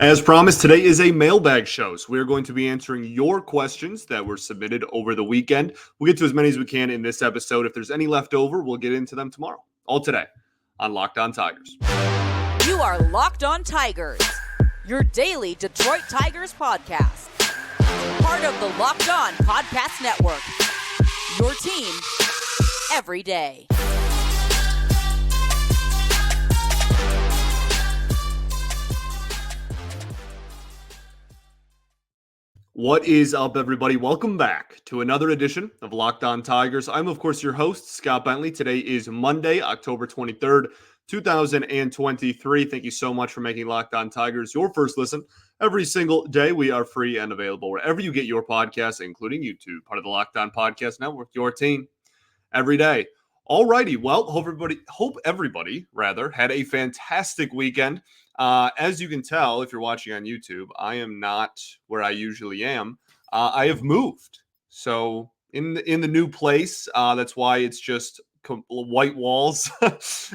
As promised, today is a mailbag show. So we're going to be answering your questions that were submitted over the weekend. We'll get to as many as we can in this episode. If there's any left over, we'll get into them tomorrow. All today on Locked On Tigers. You are Locked On Tigers, your daily Detroit Tigers podcast. Part of the Locked On Podcast Network, your team every day. What is up, everybody? Welcome back to another edition of Locked On Tigers. I'm, of course, your host, Scott Bentley. Today is Monday, October 23rd, 2023. Thank you so much for making Locked On Tigers your first listen. Every single day, we are free and available wherever you get your podcasts, including YouTube, part of the Locked On Podcast Network, your team every day. Alrighty, well, hope everybody had a fantastic weekend. As you can tell, if you're watching on YouTube, I am not where I usually am. I have moved, so in the new place. That's why it's just white walls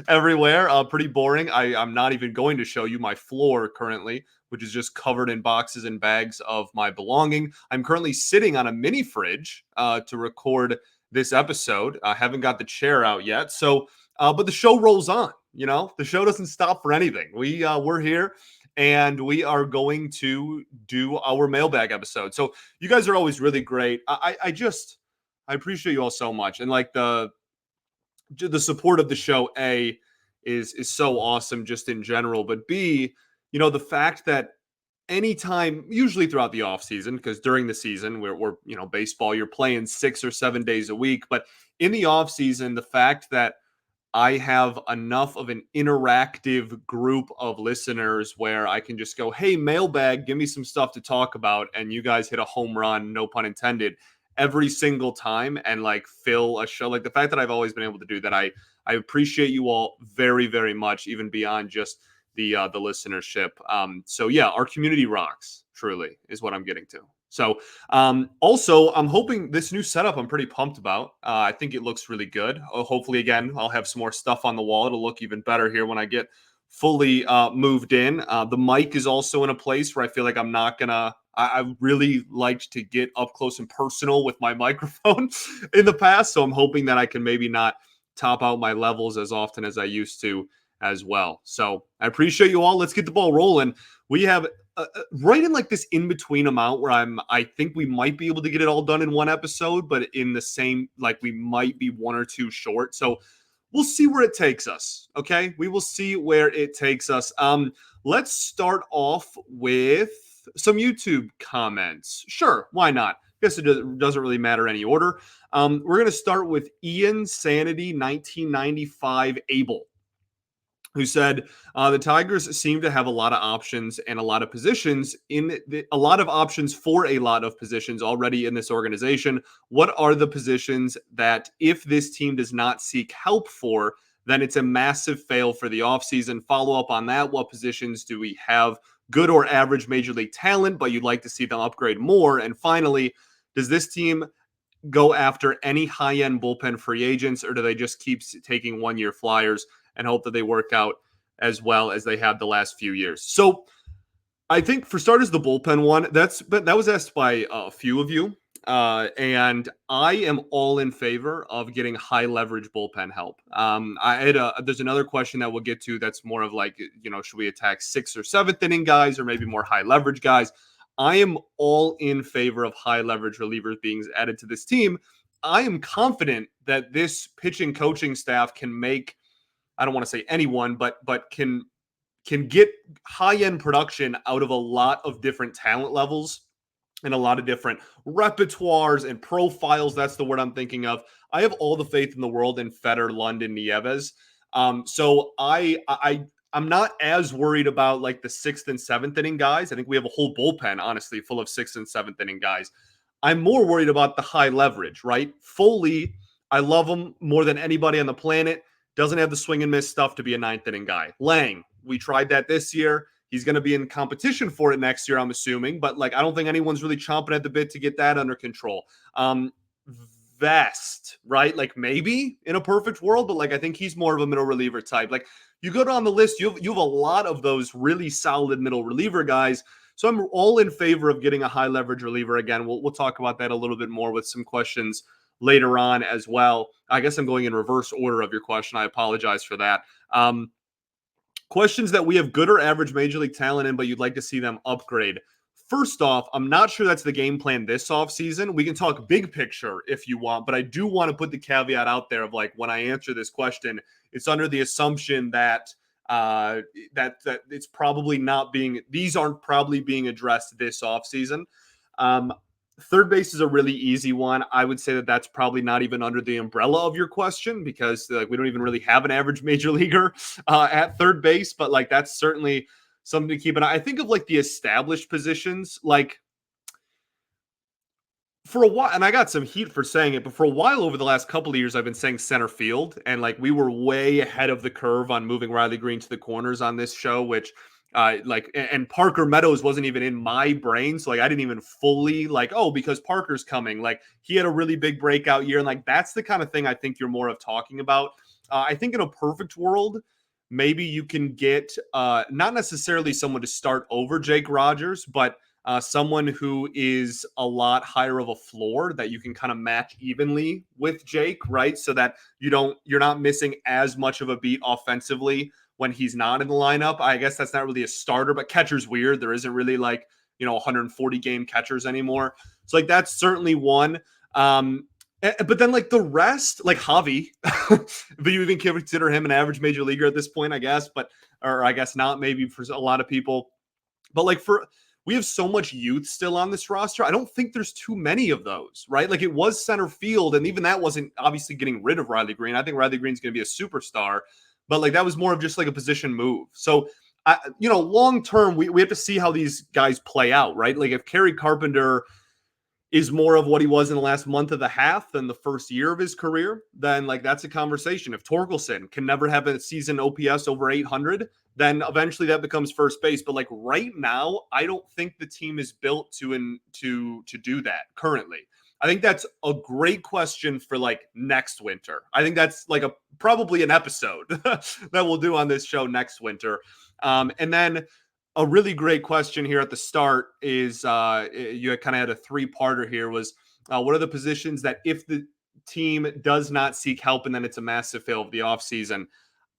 everywhere. Pretty boring. I'm not even going to show you my floor currently, which is just covered in boxes and bags of my belonging. I'm currently sitting on a mini fridge to record this episode. I haven't got the chair out yet, so but the show rolls on. You know, the show doesn't stop for anything. We're here, and we are going to do our mailbag episode. So you guys are always really great. I appreciate you all so much, and like the support of the show. Is so awesome just in general, but B, the fact that anytime, usually throughout the off season, because during the season we're baseball, you're playing 6 or 7 days a week, but in the off season, the fact that I have enough of an interactive group of listeners where I can just go, hey, mailbag, give me some stuff to talk about. And you guys hit a home run, no pun intended, every single time and like fill a show. Like the fact that I've always been able to do that, I appreciate you all very, very much, even beyond just the listenership. So yeah, our community rocks, truly, is what I'm getting to. So also, I'm hoping this new setup I'm pretty pumped about. I think it looks really good. Hopefully, again, I'll have some more stuff on the wall. It'll look even better here when I get fully moved in. The mic is also in a place where I feel like I'm not going to – I really liked to get up close and personal with my microphone in the past. So I'm hoping that I can maybe not top out my levels as often as I used to as well. So I appreciate you all. Let's get the ball rolling. We have right in like this in-between amount where I think we might be able to get it all done in one episode, but in the same, like we might be one or two short. So we'll see where it takes us. Okay. We will see where it takes us. Let's start off with some YouTube comments. Sure. Why not? I guess it doesn't really matter any order. We're going to start with Ian Sanity 1995 Abel, who said the Tigers seem to have a lot of options and a lot of positions a lot of options for a lot of positions already in this organization. What are the positions that if this team does not seek help for, then it's a massive fail for the offseason? Follow up on that. What positions do we have good or average major league talent, but you'd like to see them upgrade more? And finally, does this team go after any high-end bullpen free agents, or do they just keep taking one-year flyers and hope that they work out as well as they have the last few years? So I think for starters, the bullpen one, that was asked by a few of you. And I am all in favor of getting high leverage bullpen help. There's another question that we'll get to that's more of like, should we attack 6th or 7th inning guys or maybe more high leverage guys? I am all in favor of high leverage relievers being added to this team. I am confident that this pitching coaching staff can make, I don't want to say anyone, but can get high-end production out of a lot of different talent levels and a lot of different repertoires and profiles. That's the word I'm thinking of. I have all the faith in the world in Feder, London, Nieves. So I'm not as worried about like the 6th and 7th inning guys. I think we have a whole bullpen, honestly, full of 6th and 7th inning guys. I'm more worried about the high leverage, right? Foley, I love him more than anybody on the planet. Doesn't have the swing and miss stuff to be a 9th inning guy. Lang, we tried that this year. He's going to be in competition for it next year, I'm assuming. But like, I don't think anyone's really chomping at the bit to get that under control. best, right? Like maybe in a perfect world, but like I think he's more of a middle reliever type. Like you go down the list, you have a lot of those really solid middle reliever guys. So I'm all in favor of getting a high leverage reliever again. We'll talk about that a little bit more with some questions later on as well. I guess I'm going in reverse order of your question. I apologize for that. Questions that we have good or average major league talent in, but you'd like to see them upgrade. First off, I'm not sure that's the game plan this offseason. We can talk big picture if you want, but I do want to put the caveat out there of like when I answer this question, it's under the assumption that that it's probably not being, these aren't probably being addressed this offseason. Third base is a really easy one. I would say that that's probably not even under the umbrella of your question because like we don't even really have an average major leaguer at third base, but like that's certainly something to keep an eye. I think of like the established positions, like for a while, and I got some heat for saying it, but for a while over the last couple of years, I've been saying center field, and like we were way ahead of the curve on moving Riley Green to the corners on this show, which and Parker Meadows wasn't even in my brain. So like I didn't even fully like, oh, because Parker's coming. Like he had a really big breakout year. And like that's the kind of thing I think you're more of talking about. I think in a perfect world, maybe you can get not necessarily someone to start over Jake Rogers, but someone who is a lot higher of a floor that you can kind of match evenly with Jake, right? So that you're not missing as much of a beat offensively when he's not in the lineup. I guess that's not really a starter, but catcher's weird. There isn't really like, 140 game catchers anymore. So like that's certainly one. But then like the rest, like Javi, but you even consider him an average major leaguer at this point, I guess, or I guess not maybe for a lot of people. But like we have so much youth still on this roster. I don't think there's too many of those, right? Like it was center field, and even that wasn't obviously getting rid of Riley Green. I think Riley Green's going to be a superstar, but like that was more of just like a position move. So, long term, we have to see how these guys play out, right? Like if Kerry Carpenter is more of what he was in the last month and a half than the first year of his career, then like that's a conversation. If Torkelson can never have a season OPS over 800, then eventually that becomes first base. But like right now, I don't think the team is built to do that currently. I think that's a great question for like next winter. I think that's like probably an episode that we'll do on this show next winter. And then a really great question here at the start is you kind of had a three-parter here was what are the positions that if the team does not seek help and then it's a massive fail of the offseason?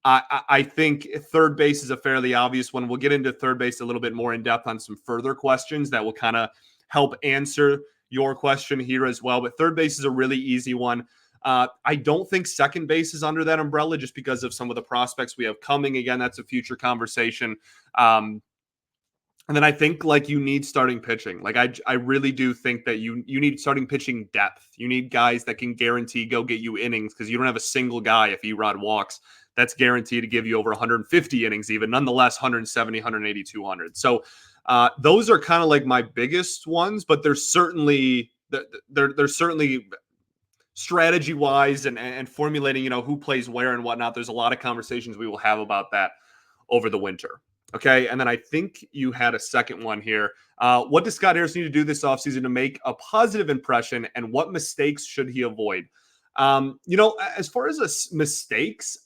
I think third base is a fairly obvious one. We'll get into third base a little bit more in depth on some further questions that will kind of help answer your question here as well. But third base is a really easy one. I don't think second base is under that umbrella just because of some of the prospects we have coming. Again, that's a future conversation. And then I think like you need starting pitching. Like I really do think that you need starting pitching depth. You need guys that can guarantee go get you innings because you don't have a single guy if Erod walks that's guaranteed to give you over 150 innings even. Nonetheless, 170, 180, 200. So those are kind of like my biggest ones, but there's certainly strategy wise and formulating, who plays where and whatnot. There's a lot of conversations we will have about that over the winter. Okay. And then I think you had a second one here. What does Scott Harris need to do this offseason to make a positive impression, and what mistakes should he avoid? As far as mistakes,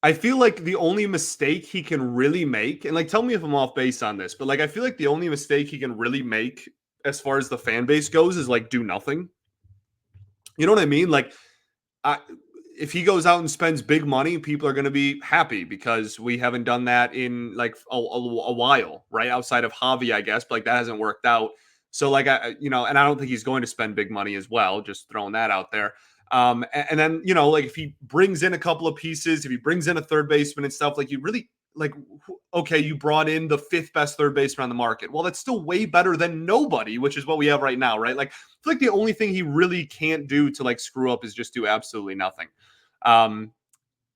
I feel like the only mistake he can really make, and like tell me if I'm off base on this, but like I feel like the only mistake he can really make as far as the fan base goes is like do nothing. You know what I mean? Like if he goes out and spends big money, people are going to be happy because we haven't done that in like a while, right? Outside of Javi, I guess, but like that hasn't worked out. So like, and I don't think he's going to spend big money as well, just throwing that out there. And then, like if he brings in a couple of pieces, if he brings in a third baseman and stuff, like you really like, okay, you brought in the fifth best third baseman on the market. Well, that's still way better than nobody, which is what we have right now, right? Like, I feel like the only thing he really can't do to like screw up is just do absolutely nothing.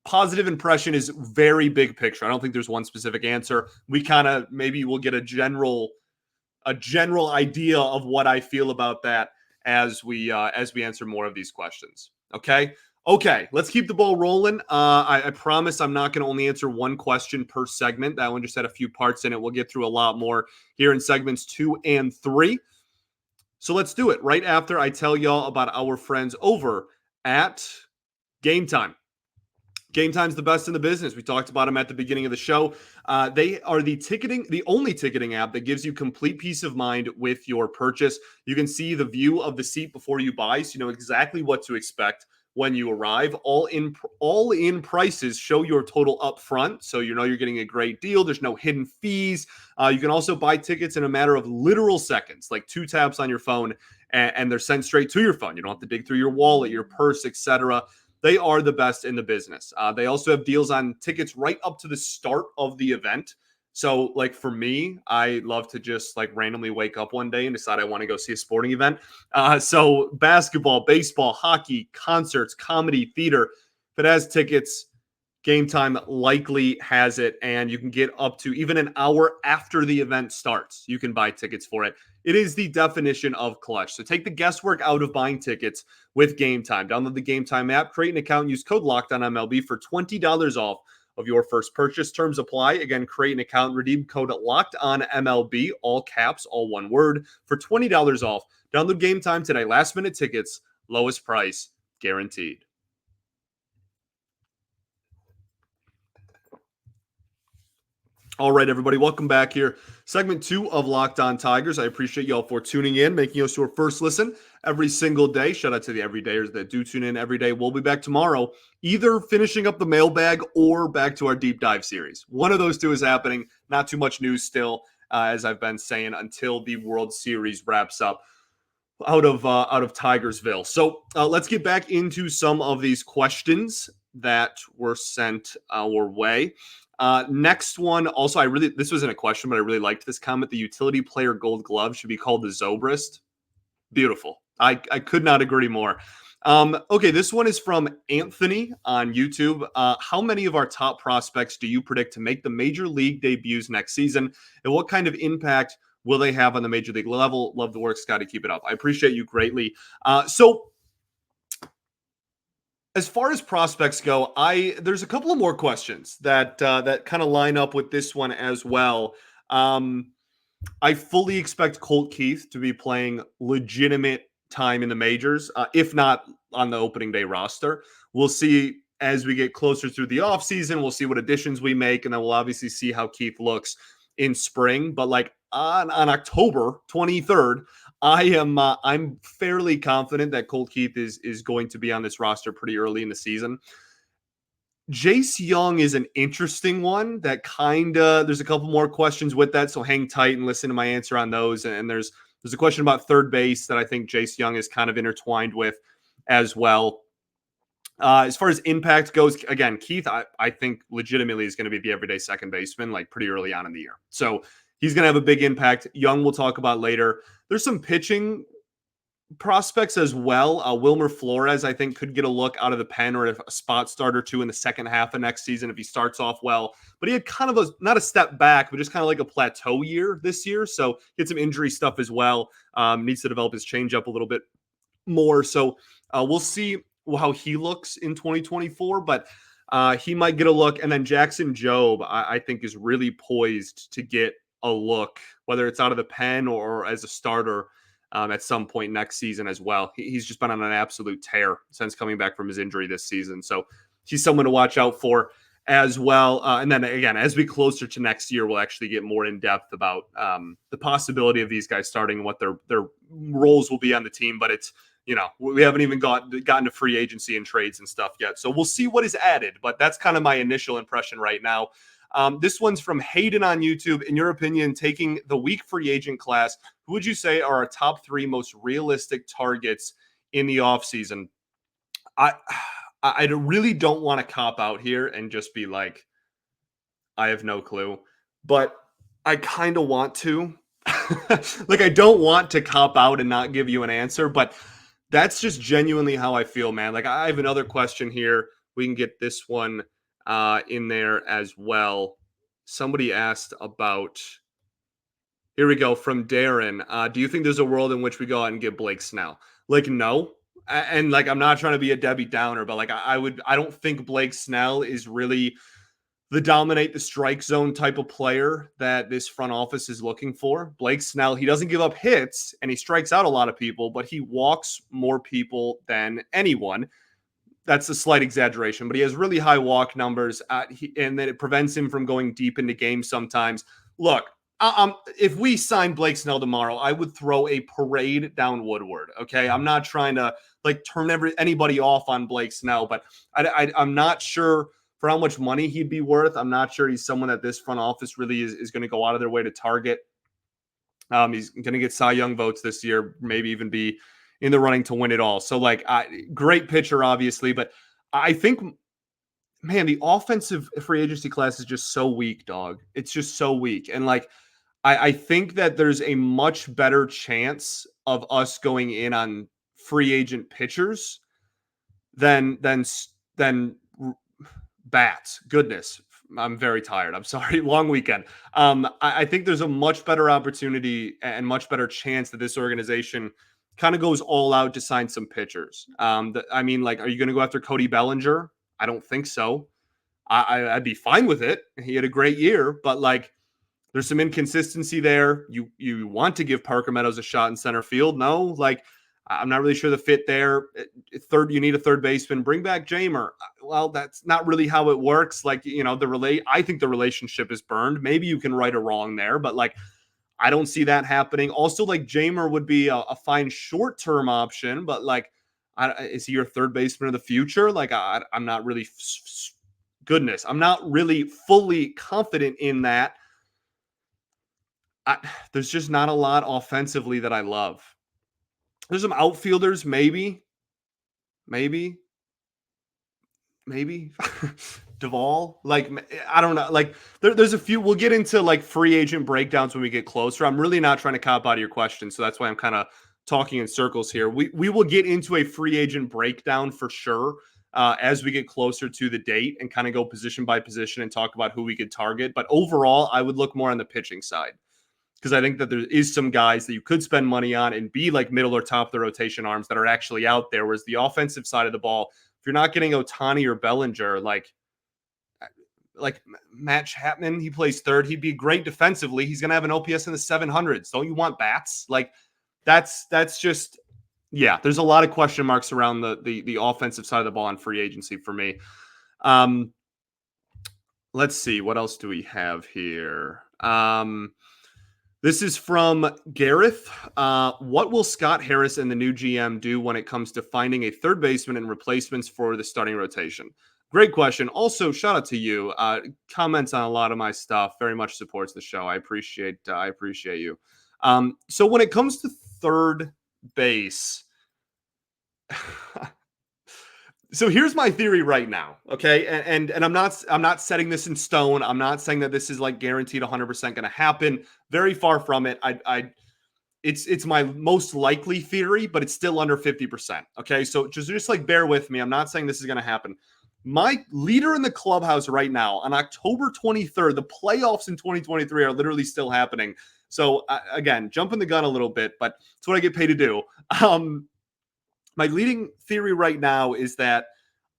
Positive impression is very big picture. I don't think there's one specific answer. We kind of maybe we'll get a general idea of what I feel about that as we answer more of these questions. Okay, let's keep the ball rolling. I promise I'm not going to only answer one question per segment. That one just had a few parts in it. We'll get through a lot more here in segments 2 and 3. So let's do it right after I tell y'all about our friends over at Game Time. Game Time's the best in the business. We talked about them at the beginning of the show. They are the only ticketing app that gives you complete peace of mind with your purchase. You can see the view of the seat before you buy, so you know exactly what to expect when you arrive. All in prices show your total up front, so you know you're getting a great deal. There's no hidden fees. You can also buy tickets in a matter of literal seconds, like 2 taps on your phone, and they're sent straight to your phone. You don't have to dig through your wallet, your purse, etc. They are the best in the business. They also have deals on tickets right up to the start of the event. So, like for me, I love to just like randomly wake up one day and decide I want to go see a sporting event. So, basketball, baseball, hockey, concerts, comedy, theater. If it has tickets, Game Time likely has it, and you can get up to even an hour after the event starts. You can buy tickets for it. It is the definition of clutch. So take the guesswork out of buying tickets with Game Time. Download the Game Time app, create an account, and use code LOCKEDONMLB for $20 off of your first purchase. Terms apply. Again, create an account, redeem code LOCKEDONMLB, all caps, all one word, for $20 off. Download Game Time today. Last minute tickets, lowest price guaranteed. All right, everybody, welcome back here. Segment 2 of Locked On Tigers. I appreciate y'all for tuning in, making us your first listen every single day. Shout out to the everydayers that do tune in every day. We'll be back tomorrow, either finishing up the mailbag or back to our deep dive series. One of those two is happening. Not too much news still, as I've been saying, until the World Series wraps up out of Tigersville. So let's get back into some of these questions that were sent our way. Next one, also, this wasn't a question, but I really liked this comment. The utility player gold glove should be called the Zobrist. Beautiful. I could not agree more. Okay, this one is from Anthony on YouTube. How many of our top prospects do you predict to make the major league debuts next season? And what kind of impact will they have on the major league level? Love the work, Scotty. Keep it up. I appreciate you greatly. So as far as prospects go, there's a couple of more questions that kind of line up with this one as well. I fully expect Colt Keith to be playing legitimate time in the majors, if not on the opening day roster. We'll see as we get closer through the offseason. We'll see what additions we make, and then we'll obviously see how Keith looks in spring. But like on October 23rd, I'm fairly confident that Colt Keith is going to be on this roster pretty early in the season. Jace Young is an interesting one that there's a couple more questions with that, so hang tight and listen to my answer on those. And there's a question about third base that I think Jace Young is kind of intertwined with as well. As far as impact goes, again, Keith, I think legitimately is going to be the everyday second baseman like pretty early on in the year. So he's going to have a big impact. Young we'll talk about later. There's some pitching prospects as well. Wilmer Flores, I think, could get a look out of the pen or a spot start or two in the second half of next season if he starts off well. But he had kind of not a step back, but just kind of like a plateau year this year. So he had some injury stuff as well. Needs to develop his changeup a little bit more. So we'll see how he looks in 2024. But he might get a look. And then Jackson Jobe, I think, is really poised to get a look, whether it's out of the pen or as a starter at some point next season as well. He's just been on an absolute tear since coming back from his injury this season. So he's someone to watch out for as well. And then again, as we closer to next year, we'll actually get more in depth about the possibility of these guys starting and what their roles will be on the team. But it's, we haven't even gotten to free agency and trades and stuff yet. So we'll see what is added. But that's kind of my initial impression right now. This one's from Hayden on YouTube. In your opinion, taking the weak free agent class, who would you say are our top 3 most realistic targets in the offseason? I really don't want to cop out here and just be like, I have no clue, but I kind of want to. Like, I don't want to cop out and not give you an answer, but that's just genuinely how I feel, man. Like, I have another question here. We can get this one in there as well. Somebody asked about, here we go, from Darren. Do you think there's a world in which we go out and get Blake Snell? Like, no. And like, I'm not trying to be a Debbie Downer, but like, I don't think Blake Snell is really the dominate the strike zone type of player that this front office is looking for. Blake Snell, he doesn't give up hits and he strikes out a lot of people, but he walks more people than anyone. That's a slight exaggeration, but he has really high walk numbers, and then it prevents him from going deep into games sometimes. Look, if we sign Blake Snell tomorrow, I would throw a parade down Woodward. Okay, I'm not trying to like turn anybody off on Blake Snell, but I'm not sure for how much money he'd be worth. I'm not sure he's someone that this front office really is going to go out of their way to target. He's going to get Cy Young votes this year, maybe even be in the running to win it all. So, like, great pitcher, obviously, but I think, man, the offensive free agency class is just so weak, dog. It's just so weak. And, like, I think that there's a much better chance of us going in on free agent pitchers than bats. Goodness, I'm very tired. I'm sorry. Long weekend. I think there's a much better opportunity and much better chance that this organization kind of goes all out to sign some pitchers. I mean, like, are you going to go after Cody Bellinger? I don't think so. I'd be fine with it. He had a great year, but like, there's some inconsistency there. You want to give Parker Meadows a shot in center field? No, like, I'm not really sure the fit there. Third, you need a third baseman. Bring back Jamer. Well, that's not really how it works. Like, I think the relationship is burned. Maybe you can right a wrong there, but like, I don't see that happening. Also, like, Jamer would be a fine short-term option, but like, is he your third baseman of the future? Like, I'm not really, goodness, I'm not really fully confident in that. There's just not a lot offensively that I love. There's some outfielders, maybe. Duvall. Like, I don't know. Like, there's a few. We'll get into like free agent breakdowns when we get closer. I'm really not trying to cop out of your question, so that's why I'm kind of talking in circles here. We will get into a free agent breakdown for sure as we get closer to the date and kind of go position by position and talk about who we could target. But overall, I would look more on the pitching side, because I think that there is some guys that you could spend money on and be like middle or top of the rotation arms that are actually out there. Whereas the offensive side of the ball, if you're not getting Ohtani or Bellinger, like Matt Chapman, he plays third. He'd be great defensively. He's going to have an OPS in the 700s. Don't you want bats? Like, that's just, yeah, there's a lot of question marks around the offensive side of the ball on free agency for me. Let's see. What else do we have here? This is from Gareth. What will Scott Harris and the new GM do when it comes to finding a third baseman and replacements for the starting rotation? Great question. Also, shout out to you. Comments on a lot of my stuff. Very much supports the show. I appreciate you. So when it comes to third base, so here's my theory right now, okay? And I'm not setting this in stone. I'm not saying that this is like guaranteed 100% going to happen. Very far from it. It's my most likely theory, but it's still under 50%. Okay, so just like bear with me. I'm not saying this is going to happen. My leader in the clubhouse right now on October 23rd, the playoffs in 2023 are literally still happening. So again, jumping the gun a little bit, but it's what I get paid to do. My leading theory right now is that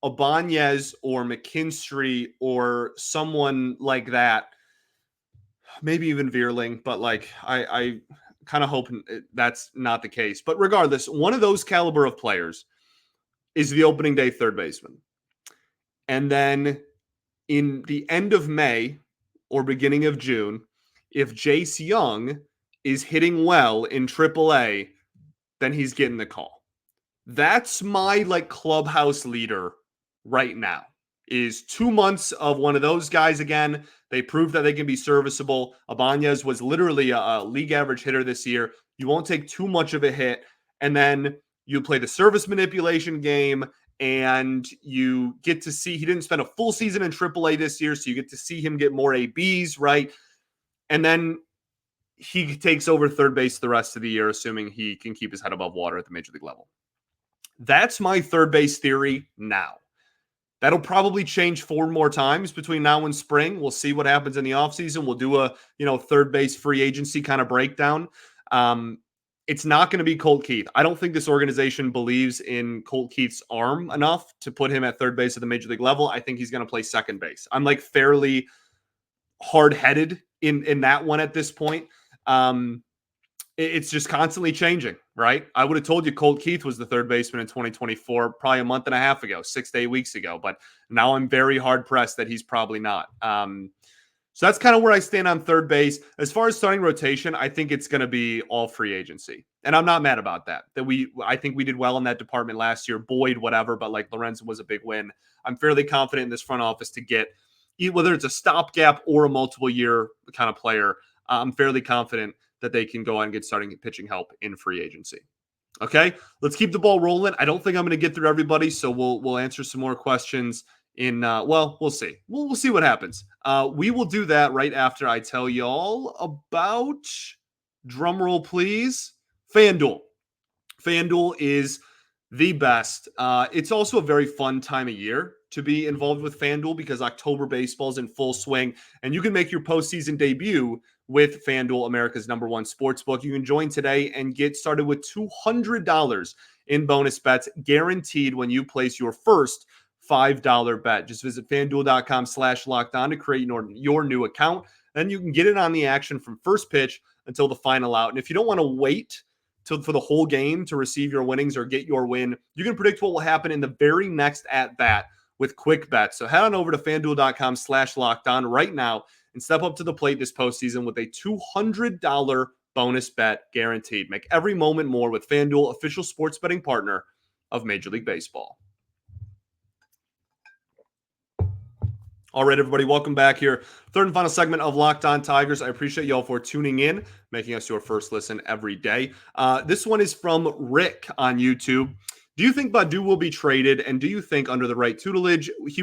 Ibanez or McKinstry or someone like that, maybe even Veerling, but like I kind of hope that's not the case. But regardless, one of those caliber of players is the opening day third baseman. And then in the end of May or beginning of June, if Jace Young is hitting well in AAA, then he's getting the call. That's my like clubhouse leader right now, is 2 months of one of those guys again. They proved that they can be serviceable. Ibanez was literally a league average hitter this year. You won't take too much of a hit. And then you play the service manipulation game and you get to see, he didn't spend a full season in AAA this year, so you get to see him get more ABs, right? And then he takes over third base the rest of the year, assuming he can keep his head above water at the major league level. That's my third base theory now. That'll probably change 4 more times between now and spring. We'll see what happens in the offseason. We'll do a, third base free agency kind of breakdown. It's not going to be Colt Keith. I don't think this organization believes in Colt Keith's arm enough to put him at third base at the major league level. I think he's going to play second base. I'm like fairly hard-headed in that one at this point. It's just constantly changing, right? I would have told you Colt Keith was the third baseman in 2024 probably a month and a half ago, 6 to 8 weeks ago, but now I'm very hard pressed that he's probably not. So that's kind of where I stand on third base. As far as starting rotation, I think it's going to be all free agency. And I'm not mad about that. I think we did well in that department last year. Boyd, whatever, but like Lorenzen was a big win. I'm fairly confident in this front office to get, whether it's a stopgap or a multiple year kind of player, I'm fairly confident that they can go out and get starting pitching help in free agency. Okay, let's keep the ball rolling. I don't think I'm going to get through everybody, so we'll answer some more questions in we'll see. We'll see what happens. We will do that right after I tell y'all about, drumroll please, FanDuel. FanDuel is the best. It's also a very fun time of year to be involved with FanDuel because October baseball is in full swing, and you can make your postseason debut with FanDuel, America's #1 sportsbook. You can join today and get started with $200 in bonus bets guaranteed when you place your first $5 bet. Just visit FanDuel.com/lockedon to create your new account. Then you can get in on the action from first pitch until the final out. And if you don't want to wait for the whole game to receive your winnings or get your win, you can predict what will happen in the very next at bat with quick bets. So head on over to FanDuel.com/lockedon right now and step up to the plate this postseason with a $200 bonus bet guaranteed. Make every moment more with FanDuel, official sports betting partner of Major League Baseball. All right, everybody, welcome back here. Third and final segment of Locked On Tigers. I appreciate y'all for tuning in, making us your first listen every day. This one is from Rick on YouTube. Do you think Baddoo will be traded, and do you think under the right tutelage he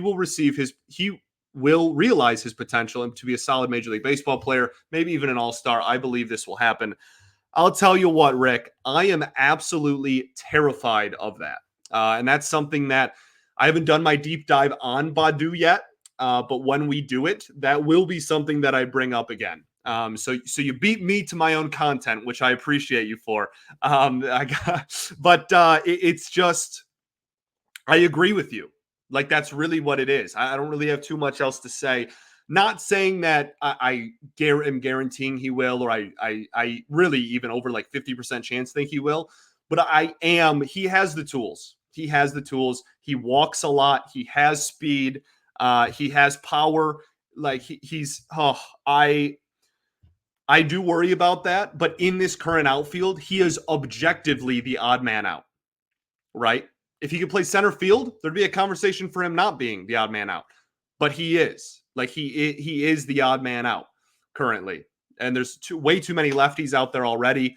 will realize his potential and to be a solid Major League Baseball player, maybe even an all-star? I believe this will happen. I'll tell you what, Rick, I am absolutely terrified of that. And that's something that I haven't done my deep dive on Baddoo yet. But when we do it, that will be something that I bring up again. So you beat me to my own content, which I appreciate you for. It's just, I agree with you. Like, that's really what it is. I don't really have too much else to say. Not saying that I am guaranteeing he will, or I really even over like 50% chance think he will. But he has the tools. He has the tools. He walks a lot. He has speed. He has power. Like I do worry about that, but in this current outfield, he is objectively the odd man out, right? If he could play center field, there'd be a conversation for him not being the odd man out, but he is. Like he is the odd man out currently, and there's way too many lefties out there already.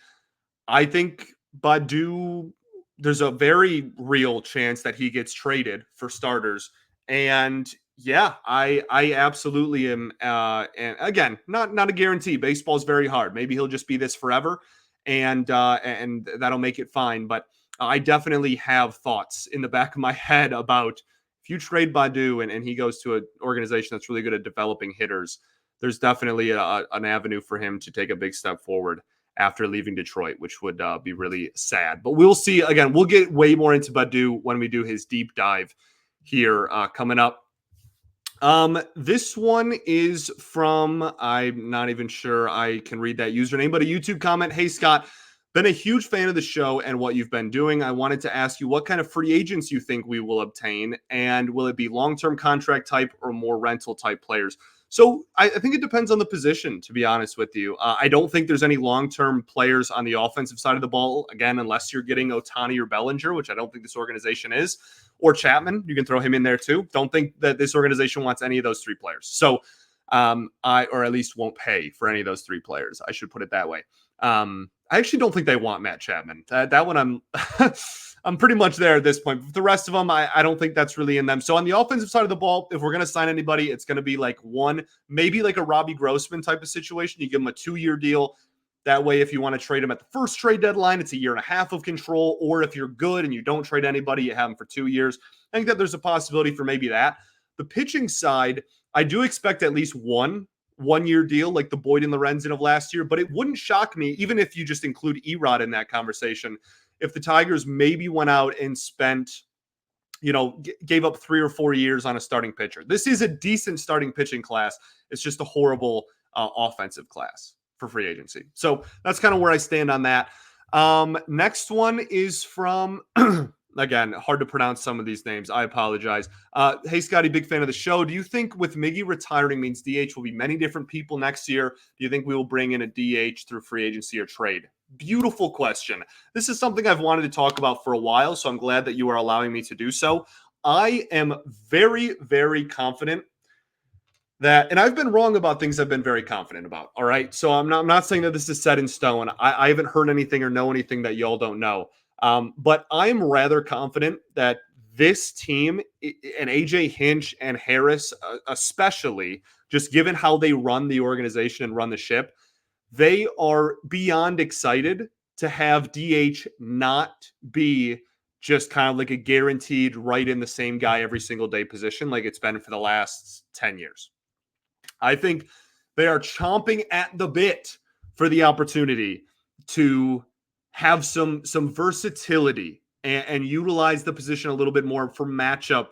I think Baddoo, there's a very real chance that he gets traded for starters, and yeah, I absolutely am. And again, not a guarantee. Baseball is very hard. Maybe he'll just be this forever, and that'll make it fine. But I definitely have thoughts in the back of my head about if you trade Baddoo and he goes to an organization that's really good at developing hitters, there's definitely an avenue for him to take a big step forward after leaving Detroit, which would be really sad. But we'll see. Again, we'll get way more into Baddoo when we do his deep dive here coming up. This one is from, I'm not even sure I can read that username, but a YouTube comment. Hey, Scott, been a huge fan of the show and what you've been doing. I wanted to ask you what kind of free agents you think we will obtain, and will it be long-term contract type or more rental type players? So I think it depends on the position, to be honest with you. I don't think there's any long-term players on the offensive side of the ball, again, unless you're getting Ohtani or Bellinger, which I don't think this organization is, or Chapman. You can throw him in there too. Don't think that this organization wants any of those three players. So or at least won't pay for any of those three players. I should put it that way. I actually don't think they want Matt Chapman. That one I'm I'm pretty much there at this point. The rest of them, I don't think that's really in them. So on the offensive side of the ball, if we're going to sign anybody, it's going to be like maybe like a Robbie Grossman type of situation. You give him a 2-year deal. That way, if you want to trade him at the first trade deadline, it's 1.5 years of control. Or if you're good and you don't trade anybody, you have him for 2 years. I think that there's a possibility for maybe that. The pitching side, I do expect at least one one-year deal like the Boyd and Lorenzen of last year, but it wouldn't shock me, even if you just include Erod in that conversation, if the Tigers maybe went out and spent, gave up 3 or 4 years on a starting pitcher. This is a decent starting pitching class. It's just a horrible offensive class for free agency. So that's kind of where I stand on that. Next one is from, again, hard to pronounce some of these names. I apologize. Hey, Scotty, big fan of the show. Do you think with Miggy retiring means DH will be many different people next year? Do you think we will bring in a DH through free agency or trade? Beautiful question. This is something I've wanted to talk about for a while, so I'm glad that you are allowing me to do so. I am very, very confident that, and I've been wrong about things I've been very confident about. All right. So I'm not saying that this is set in stone. I haven't heard anything or know anything that y'all don't know. But I'm rather confident that this team and AJ Hinch and Harris, especially, just given how they run the organization and run the ship, they are beyond excited to have DH not be just kind of like a guaranteed right in the same guy every single day position like it's been for the last 10 years. I think they are chomping at the bit for the opportunity to have some versatility and utilize the position a little bit more for matchup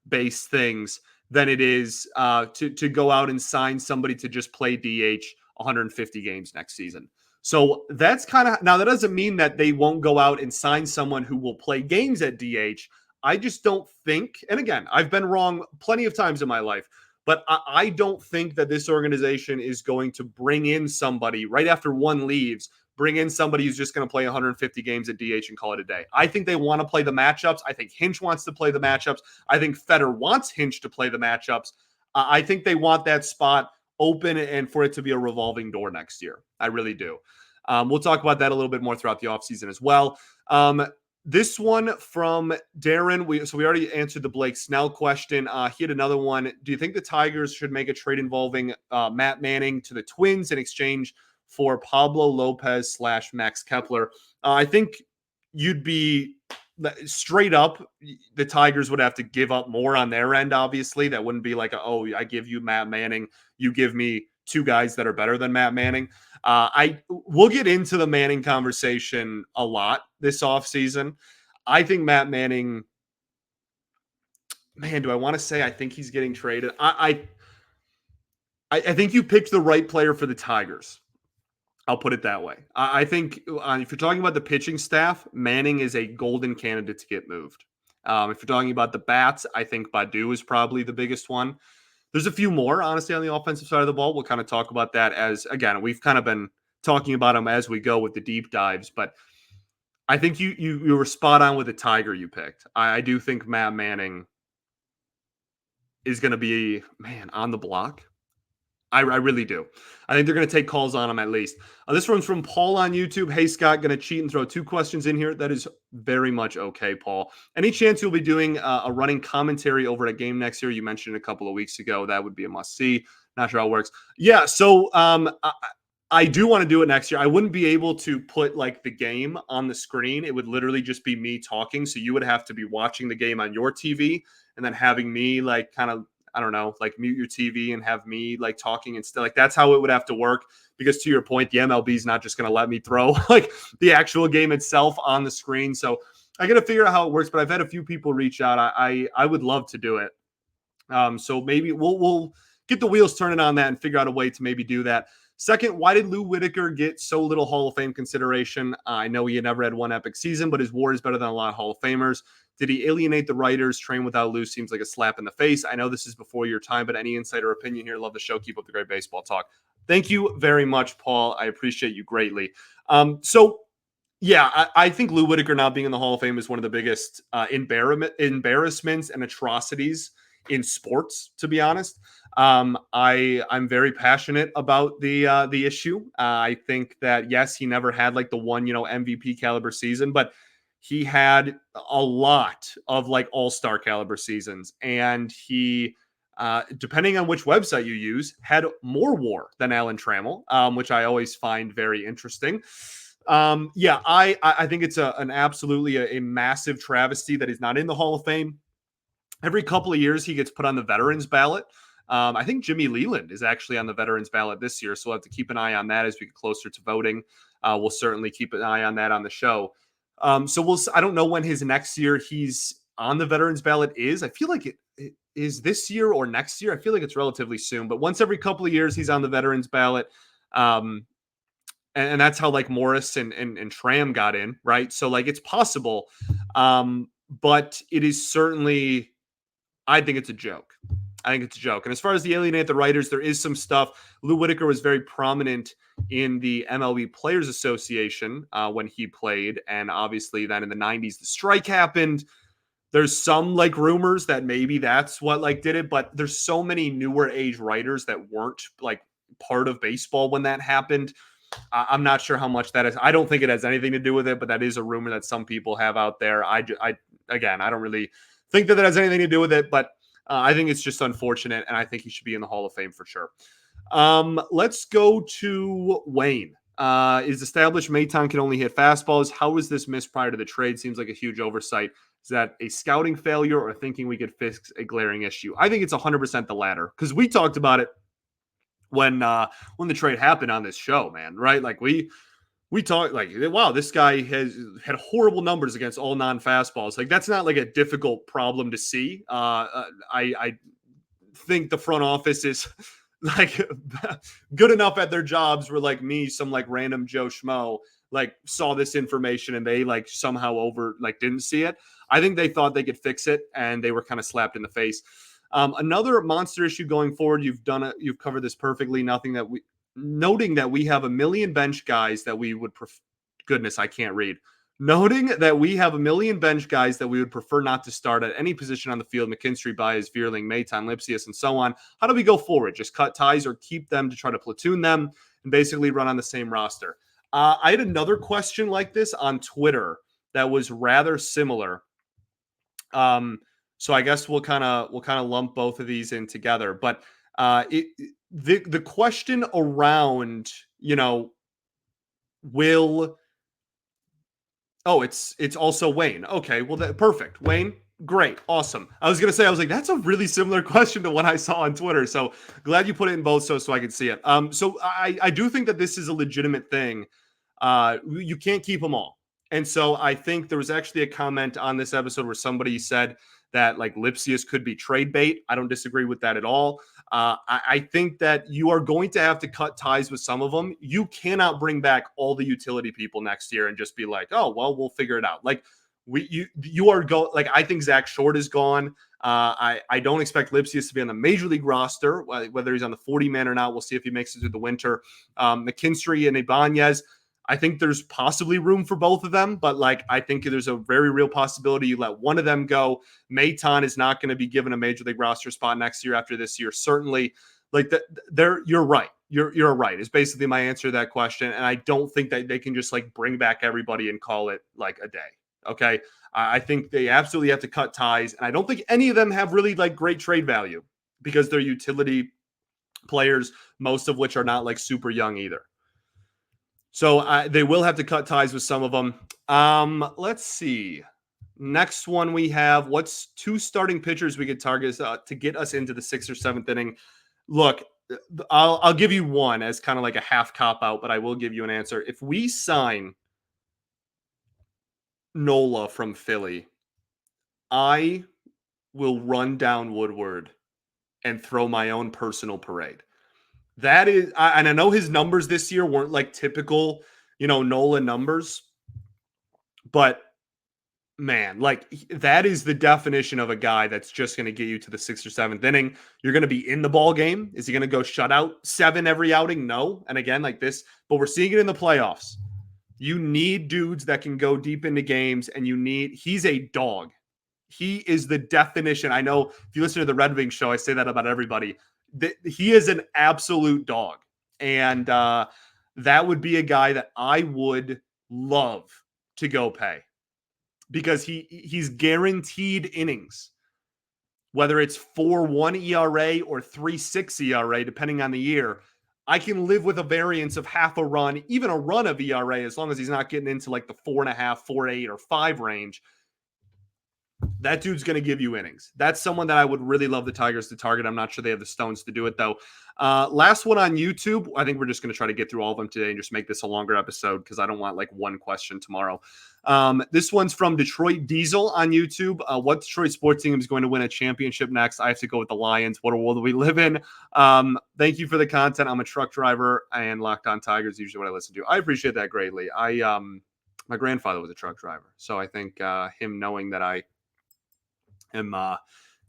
based things than it is to go out and sign somebody to just play DH 150 games next season. So that's kind of, now that doesn't mean that they won't go out and sign someone who will play games at DH. I just don't think, and again, I've been wrong plenty of times in my life, but I don't think that this organization is going to bring in somebody right after one leaves, bring in somebody who's just going to play 150 games at DH and call it a day. I think they want to play the matchups. I think Hinch wants to play the matchups. I think Fetter wants Hinch to play the matchups. I think they want that spot open and for it to be a revolving door next year. I really do. We'll talk about that a little bit more throughout the offseason as well. This one from Darren. We already answered the Blake Snell question. He had another one. Do you think the Tigers should make a trade involving Matt Manning to the Twins in exchange for Pablo Lopez / Max Kepler? I think you'd be straight up. The Tigers would have to give up more on their end. Obviously, that wouldn't be like, I give you Matt Manning, you give me two guys that are better than Matt Manning. We'll get into the Manning conversation a lot this offseason. I think Matt Manning, man, do I want to say I think he's getting traded? I think you picked the right player for the Tigers. I'll put it that way. I think if you're talking about the pitching staff, Manning is a golden candidate to get moved. If you're talking about the bats, I think Baddoo is probably the biggest one. There's a few more, honestly, on the offensive side of the ball. We'll kind of talk about that as, again, we've kind of been talking about them as we go with the deep dives. But I think you were spot on with the Tiger you picked. I do think Matt Manning is going to be, man, on the block. I really do. I think they're going to take calls on him at least. This one's from Paul on YouTube. Hey, Scott, going to cheat and throw 2 questions in here. That is very much okay, Paul. Any chance you'll be doing a running commentary over at a game next year? You mentioned a couple of weeks ago. That would be a must-see. Not sure how it works. Yeah, so I do want to do it next year. I wouldn't be able to put like the game on the screen. It would literally just be me talking. So you would have to be watching the game on your TV and then having me like kind of, I don't know, like mute your TV and have me like talking and stuff. Like that's how it would have to work. Because to your point, the MLB is not just going to let me throw like the actual game itself on the screen. So I got to figure out how it works. But I've had a few people reach out. I would love to do it. So maybe we'll get the wheels turning on that and figure out a way to maybe do that. Second, why did Lou Whitaker get so little Hall of Fame consideration? I know he had never had one epic season, but his WAR is better than a lot of Hall of Famers. Did he alienate the writers? Train without Lou seems like a slap in the face. I know this is before your time, but any insight or opinion here? Love the show. Keep up the great baseball talk. Thank you very much, Paul. I appreciate you greatly. I think Lou Whitaker not being in the Hall of Fame is one of the biggest embarrassments and atrocities in sports, to be honest. I'm very passionate about the issue. I think that, yes, he never had like the one, MVP caliber season, but he had a lot of like all-star caliber seasons. And he, depending on which website you use, had more WAR than Alan Trammell, which I always find very interesting. I think it's an absolutely a massive travesty that he's not in the Hall of Fame. Every couple of years, he gets put on the veterans ballot. I think Jimmy Leland is actually on the veterans ballot this year, so we'll have to keep an eye on that as we get closer to voting. We'll certainly keep an eye on that on the show. I don't know when his next year he's on the veterans ballot is. I feel like it is this year or next year. I feel like it's relatively soon, but once every couple of years he's on the veterans ballot. And that's how like Morris and Tram got in, right? So like it's possible, but it is certainly. I think it's a joke. I think it's a joke. And as far as the alienate the writers, there is some stuff. Lou Whitaker was very prominent in the MLB Players Association when he played, and obviously then in the '90s the strike happened. There's some like rumors that maybe that's what like did it, but there's so many newer age writers that weren't like part of baseball when that happened. I'm not sure how much that is. I don't think it has anything to do with it, but that is a rumor that some people have out there. Again, I don't really think that has anything to do with it, but I think it's just unfortunate, and I think he should be in the Hall of Fame for sure. Let's go to Wayne. Is established Maton can only hit fastballs. How was this missed prior to the trade? Seems like a huge oversight. Is that a scouting failure or thinking we could fix a glaring issue? I think it's 100% the latter, because we talked about it when the trade happened on this show, man, right? Like we talked like, wow, this guy has had horrible numbers against all non-fastballs. Like that's not like a difficult problem to see. I think the front office is like good enough at their jobs where like me, some like random Joe Schmo, like saw this information and they like somehow didn't see it. I think they thought they could fix it and they were kind of slapped in the face. Another monster issue going forward. You've covered this perfectly. Noting that we have a million bench guys that we would goodness, I can't read. Noting that we have a million bench guys that we would prefer not to start at any position on the field, McKinstry, Baez, Vierling, Maton, Lipsius, and so on. How do we go forward? Just cut ties or keep them to try to platoon them and basically run on the same roster? I had another question like this on Twitter that was rather similar. So I guess we'll kind of lump both of these in together. But the question around, it's also Wayne. Okay, well, perfect. Wayne, great, awesome. I was like, that's a really similar question to what I saw on Twitter. So glad you put it in both so I could see it. So I do think that this is a legitimate thing. You can't keep them all. And so I think there was actually a comment on this episode where somebody said that like Lipsius could be trade bait. I don't disagree with that at all. I think that you are going to have to cut ties with some of them. You cannot bring back all the utility people next year and just be like, oh, well, we'll figure it out. Like I think Zach Short is gone. I don't expect Lipsius to be on the major league roster, whether he's on the 40-man or not. We'll see if he makes it through the winter. McKinstry and Ibanez, I think there's possibly room for both of them, but like I think there's a very real possibility you let one of them go. Maton is not going to be given a major league roster spot next year after this year. Certainly, like you're right. You're right. Is basically my answer to that question, and I don't think that they can just like bring back everybody and call it like a day. Okay, I think they absolutely have to cut ties, and I don't think any of them have really like great trade value because they're utility players, most of which are not like super young either. So they will have to cut ties with some of them. Let's see. Next one we have, what's two starting pitchers we could target to get us into the 6th or 7th inning? Look, I'll give you one as kind of like a half cop out, but I will give you an answer. If we sign Nola from Philly, I will run down Woodward and throw my own personal parade. That is, and I know his numbers this year weren't like typical, Nola numbers, but man, like that is the definition of a guy that's just going to get you to the 6th or 7th inning. You're going to be in the ball game. Is he going to go shut out 7 every outing? No. And again, like this, but we're seeing it in the playoffs. You need dudes that can go deep into games, and he's a dog. He is the definition. I know if you listen to the Red Wings show, I say that about everybody. He is an absolute dog. And that would be a guy that I would love to go pay because he's guaranteed innings, whether it's 4.1 ERA or 3.6 ERA, depending on the year. I can live with a variance of half a run, even a run of ERA, as long as he's not getting into like the 4.5, 4.8, or 5 range. That dude's going to give you innings. That's someone that I would really love the Tigers to target. I'm not sure they have the stones to do it, though. Last one on YouTube. I think we're just going to try to get through all of them today and just make this a longer episode because I don't want like one question tomorrow. This one's from Detroit Diesel on YouTube. What Detroit sports team is going to win a championship next? I have to go with the Lions. What a world do we live in? Thank you for the content. I'm a truck driver, and Locked On Tigers is usually what I listen to. I appreciate that greatly. My grandfather was a truck driver, so I think him knowing that I am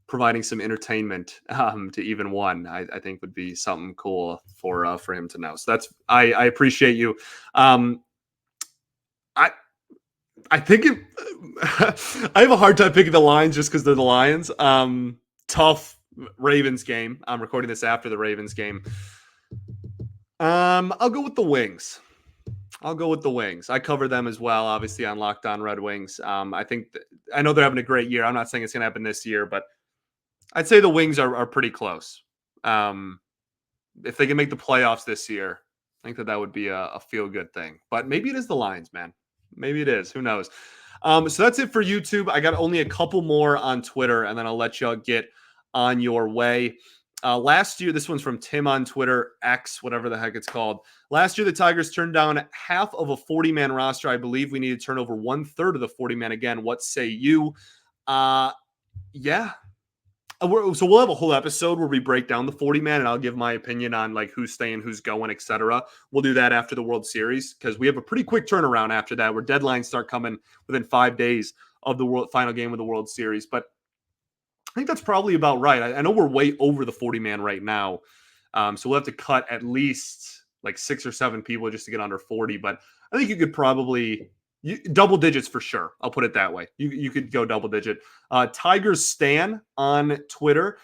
providing some entertainment to even one, I think would be something cool for him to know. So that's I appreciate you. I think I have a hard time picking the Lions just because they're the Lions. Tough Ravens game. I'm recording this after the Ravens game. I'll go with the Wings. I cover them as well, obviously, on Locked On Red Wings. I think I know they're having a great year. I'm not saying it's going to happen this year, but I'd say the Wings are pretty close. If they can make the playoffs this year, I think that would be a feel-good thing. But maybe it is the Lions, man. Maybe it is. Who knows? So that's it for YouTube. I got only a couple more on Twitter, and then I'll let y'all get on your way. Last year, this one's from Tim on Twitter, X, whatever the heck it's called. Last year, the Tigers turned down half of a 40-man roster. I believe we need to turn over 1/3 of the 40-man again. What say you? Yeah. So we'll have a whole episode where we break down the 40-man, and I'll give my opinion on like who's staying, who's going, etc. We'll do that after the World Series because we have a pretty quick turnaround after that where deadlines start coming within 5 days of the final game of the World Series. But I think that's probably about right. I know we're way over the 40-man right now. So we'll have to cut at least like 6 or 7 people just to get under 40. But I think you could probably double digits for sure. I'll put it that way. You could go double digit. Tigers Stan on Twitter.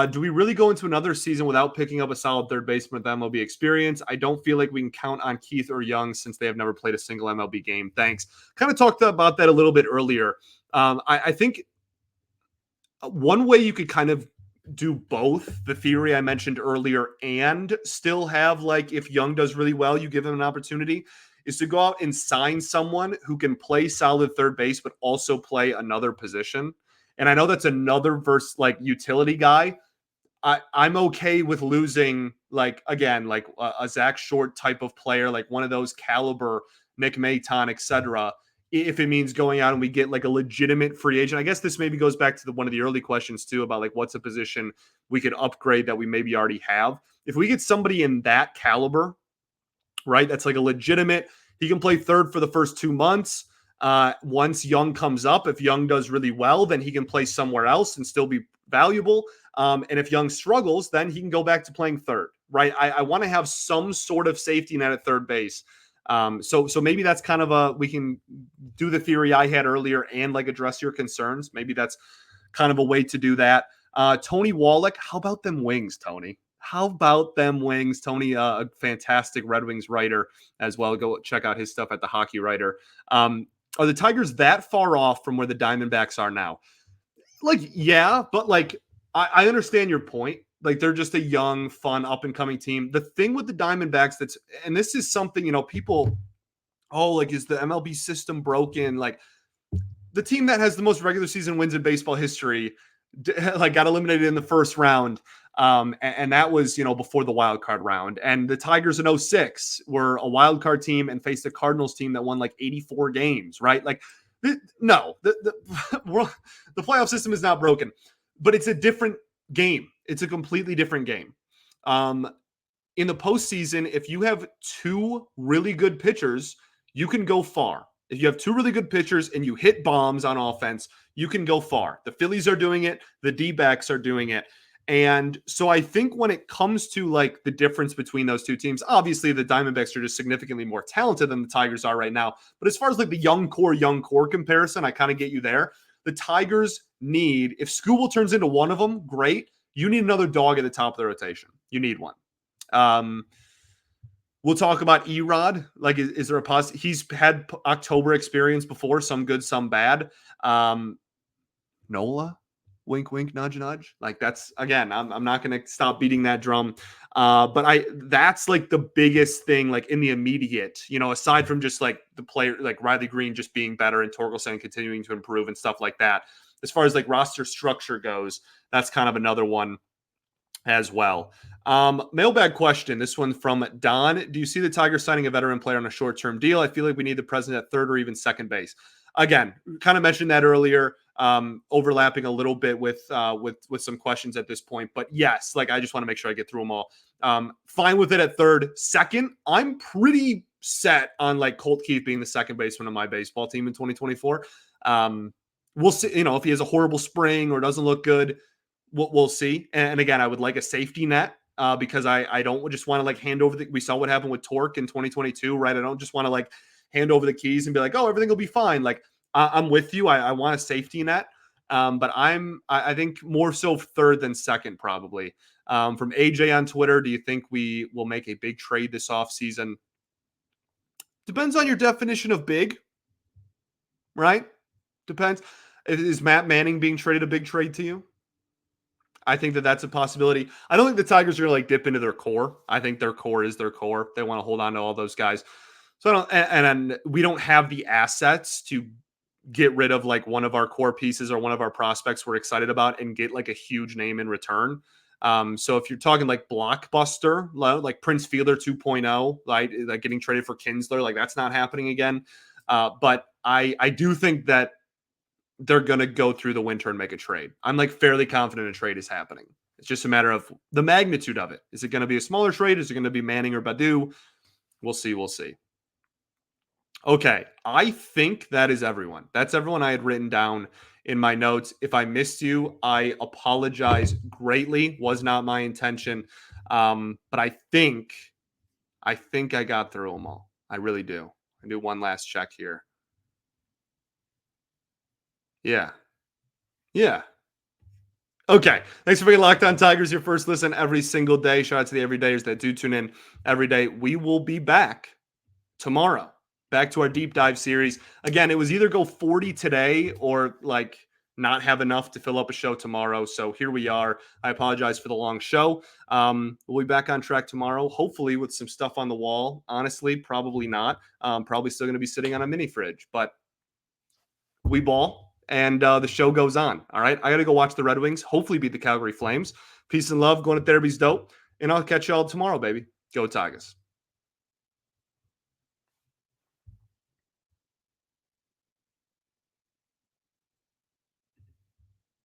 Do we really go into another season without picking up a solid third baseman with MLB experience? I don't feel like we can count on Keith or Young since they have never played a single MLB game. Thanks. Kind of talked about that a little bit earlier. I think one way you could kind of do both, the theory I mentioned earlier, and still have like if Young does really well, you give him an opportunity, is to go out and sign someone who can play solid third base, but also play another position. And I know that's another verse like utility guy. I'm okay with losing like, again, like a Zach Short type of player, like one of those caliber, Nick Maton, etc. If it means going out and we get like a legitimate free agent. I guess this maybe goes back to one of the early questions too about like what's a position we could upgrade that we maybe already have. If we get somebody in that caliber, right, that's like a legitimate, he can play third for the first 2 months. Once Young comes up, if Young does really well, then he can play somewhere else and still be valuable. And if Young struggles, then he can go back to playing third, right? I want to have some sort of safety net at third base. So maybe that's kind of we can do the theory I had earlier and like address your concerns. Maybe that's kind of a way to do that. Tony Wallach, how about them Wings, Tony? How about them Wings? Tony, a fantastic Red Wings writer as well. Go check out his stuff at the Hockey Writer. Are the Tigers that far off from where the Diamondbacks are now? Like, yeah, but like, I understand your point. Like, they're just a young, fun, up-and-coming team. The thing with the Diamondbacks and this is something, people, like, is the MLB system broken? Like, the team that has the most regular season wins in baseball history, like, got eliminated in the first round. And that was, before the wild card round. And the Tigers in 2006 were a wild card team and faced a Cardinals team that won like 84 games, right? Like, no, the playoff system is not broken, but it's a different game. It's a completely different game. In the postseason, if you have 2 really good pitchers, you can go far. If you have 2 really good pitchers and you hit bombs on offense, you can go far. The Phillies are doing it. The D-backs are doing it. And so I think when it comes to like the difference between those 2 teams, obviously the Diamondbacks are just significantly more talented than the Tigers are right now. But as far as like the young core comparison, I kind of get you there. The Tigers need, if Skubal turns into one of them, great. You need another dog at the top of the rotation. You need one. We'll talk about Erod. Like, is there a possibility? He's had October experience before, some good, some bad. Nola, wink, wink, nudge, nudge. Like, that's, again, I'm not going to stop beating that drum. But that's like the biggest thing, like in the immediate, aside from just like the player, like Riley Green just being better and Torkelson continuing to improve and stuff like that. as far as like roster structure goes, that's kind of another one as well. Mailbag question. This one from Don. Do you see the Tigers signing a veteran player on a short-term deal? I feel like we need the president at third or even second base. Again, kind of mentioned that earlier, overlapping a little bit with some questions at this point. But yes, like I just want to make sure I get through them all. Fine with it at third. Second, I'm pretty set on like Colt Keith being the second baseman of my baseball team in 2024. We'll see, if he has a horrible spring or doesn't look good, we'll see. And again, I would like a safety net because I don't just want to like hand over we saw what happened with Torque in 2022, right? I don't just want to like hand over the keys and be like, oh, everything will be fine. Like I'm with you. I want a safety net. But I think more so third than second, probably. From AJ on Twitter, do you think we will make a big trade this offseason? Depends on your definition of big, right? Depends. Is Matt Manning being traded a big trade to you? I think that's a possibility. I don't think the Tigers are going to like dip into their core. I think their core is their core. They want to hold on to all those guys. So I don't, and we don't have the assets to get rid of like one of our core pieces or one of our prospects we're excited about and get like a huge name in return. So if you're talking like blockbuster, like Prince Fielder 2.0, like getting traded for Kinsler, like that's not happening again. But I do think that they're going to go through the winter and make a trade. I'm like fairly confident a trade is happening. It's just a matter of the magnitude of it. Is it going to be a smaller trade? Is it going to be Manning or Badu? We'll see. We'll see. Okay. I think that is everyone. That's everyone I had written down in my notes. If I missed you, I apologize greatly. Was not my intention. But I think I got through them all. I really do. I do one last check here. Yeah. Yeah. Okay. Thanks for being Locked On Tigers, your first listen every single day. Shout out to the everydayers that do tune in every day. We will be back tomorrow. Back to our deep dive series. Again, it was either go 40 today or like not have enough to fill up a show tomorrow. So here we are. I apologize for the long show. We'll be back on track tomorrow, hopefully with some stuff on the wall. Honestly, probably not. Probably still going to be sitting on a mini fridge, but we ball, and the show goes on. All right. I got to go watch the Red Wings, hopefully beat the Calgary Flames. Peace and love. Going to therapy's dope. And I'll catch y'all tomorrow, baby. Go Tigers.